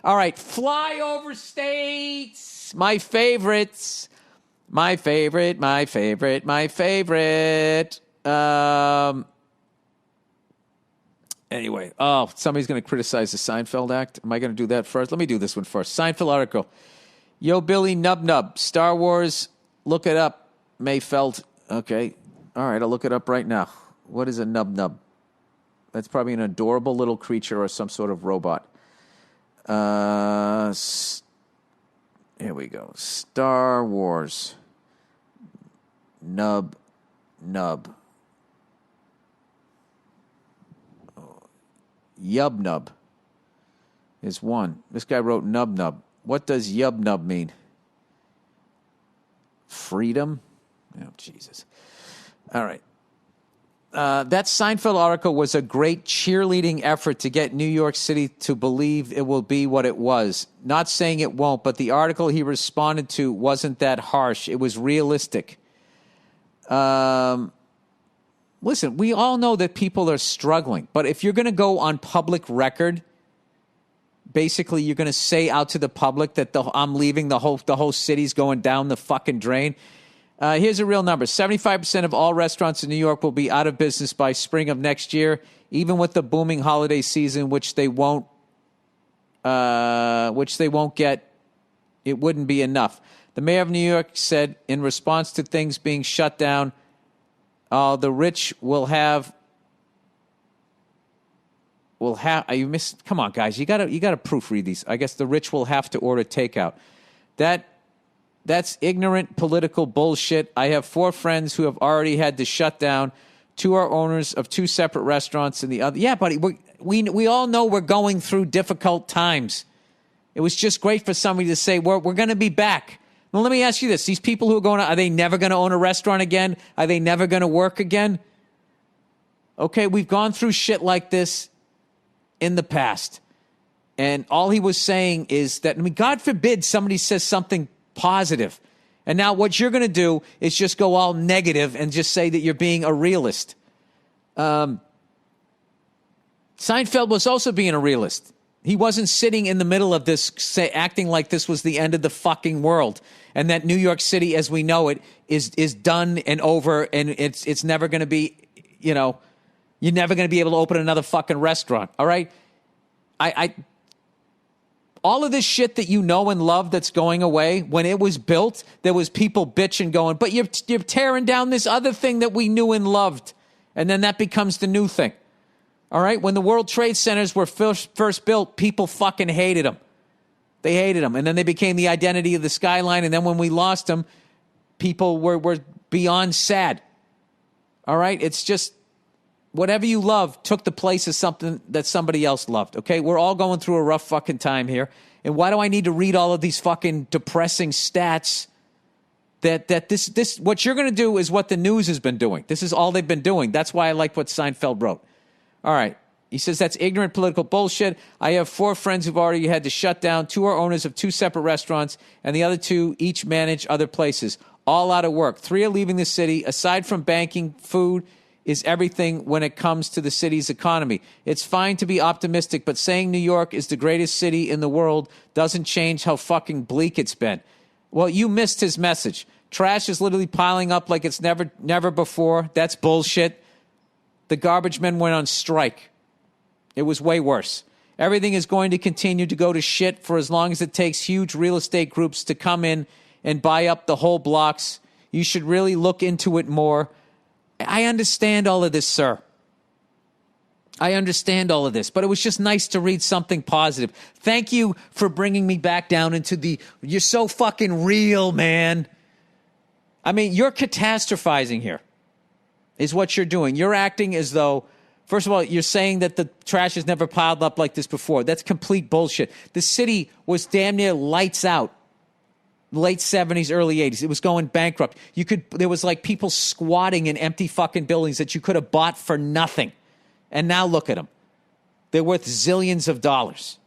All right, flyover states. My favorites. My favorite. Anyway, somebody's going to criticize the Seinfeld act. Am I going to do that first? Let me do this one first. Seinfeld article. Yo, Billy Nub Nub. Star Wars. Look it up. Mayfeld. Okay. All right, I'll look it up right now. What is a Nub Nub? That's probably an adorable little creature or some sort of robot. Here we go. Star Wars. Nub. Yub Nub is one. This guy wrote Nub Nub. What does Yub Nub mean? Freedom? Oh, Jesus. All right. That Seinfeld article was a great cheerleading effort to get New York City to believe it will be what it was. Not saying it won't, but the article he responded to wasn't that harsh. It was realistic. Listen, we all know that people are struggling, but if you're going to go on public record, basically you're going to say out to the public that I'm leaving, the whole city's going down the fucking drain. Here's a real number. 75% of all restaurants in New York will be out of business by spring of next year, even with the booming holiday season, which they won't get. It wouldn't be enough. The mayor of New York said in response to things being shut down, the rich will have. Come on, guys, you gotta proofread these. I guess the rich will have to order takeout. That's ignorant political bullshit. I have 4 friends who have already had to shut down. 2 are owners of 2 separate restaurants, and the other. Yeah, buddy, we all know we're going through difficult times. It was just great for somebody to say we're going to be back. Well, let me ask you this: these people who are going, are they never going to own a restaurant again? Are they never going to work again? Okay, we've gone through shit like this in the past, and all he was saying is that, God forbid somebody says something positive. And now what you're going to do is just go all negative and just say that you're being a realist. Seinfeld was also being a realist. He wasn't sitting in the middle of this acting like this was the end of the fucking world and that New York City as we know it is done and over and it's never going to be, you're never going to be able to open another fucking restaurant. All right? All of this shit that you know and love that's going away, when it was built, there was people bitching going, but you're tearing down this other thing that we knew and loved. And then that becomes the new thing. All right? When the World Trade Centers were first built, people fucking hated them. They hated them. And then they became the identity of the skyline. And then when we lost them, people were beyond sad. All right? It's just whatever you love took the place of something that somebody else loved, okay? We're all going through a rough fucking time here. And why do I need to read all of these fucking depressing stats that this what you're going to do is what the news has been doing. This is all they've been doing. That's why I like what Seinfeld wrote. All right. He says that's ignorant political bullshit. I have 4 friends who've already had to shut down. 2 are owners of 2 separate restaurants, and the other 2 each manage other places. All out of work. 3 are leaving the city. Aside from banking, food is everything when it comes to the city's economy. It's fine to be optimistic, but saying New York is the greatest city in the world doesn't change how fucking bleak it's been. Well, you missed his message. Trash is literally piling up like it's never before. That's bullshit. The garbage men went on strike. It was way worse. Everything is going to continue to go to shit for as long as it takes huge real estate groups to come in and buy up the whole blocks. You should really look into it more. I understand all of this, sir. I understand all of this, but it was just nice to read something positive. Thank you for bringing me back down into you're so fucking real, man. I mean, you're catastrophizing here is what you're doing. You're acting as though, first of all, you're saying that the trash has never piled up like this before. That's complete bullshit. The city was damn near lights out. Late 70s, early 80s. It was going bankrupt. There was like people squatting in empty fucking buildings that you could have bought for nothing. And now look at them. They're worth zillions of dollars.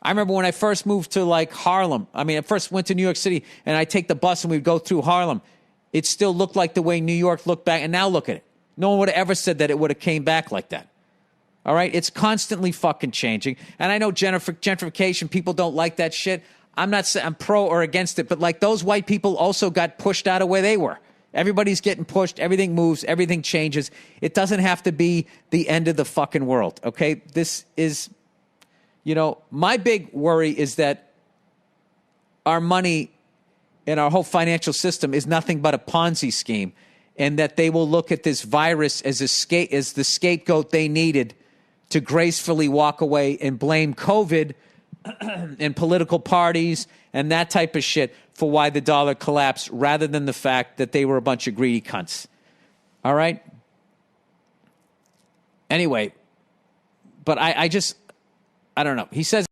I remember when I first moved to like Harlem. I first went to New York City and I take the bus and we'd go through Harlem. It still looked like the way New York looked back. And now look at it. No one would have ever said that it would have came back like that. All right? It's constantly fucking changing. And I know gentrification, people don't like that shit. I'm pro or against it, but like those white people also got pushed out of where they were. Everybody's getting pushed. Everything moves. Everything changes. It doesn't have to be the end of the fucking world, okay? This is, my big worry is that our money and our whole financial system is nothing but a Ponzi scheme, and that they will look at this virus as the scapegoat they needed to gracefully walk away and blame COVID and political parties and that type of shit for why the dollar collapsed, rather than the fact that they were a bunch of greedy cunts. All right? Anyway, but I don't know. He says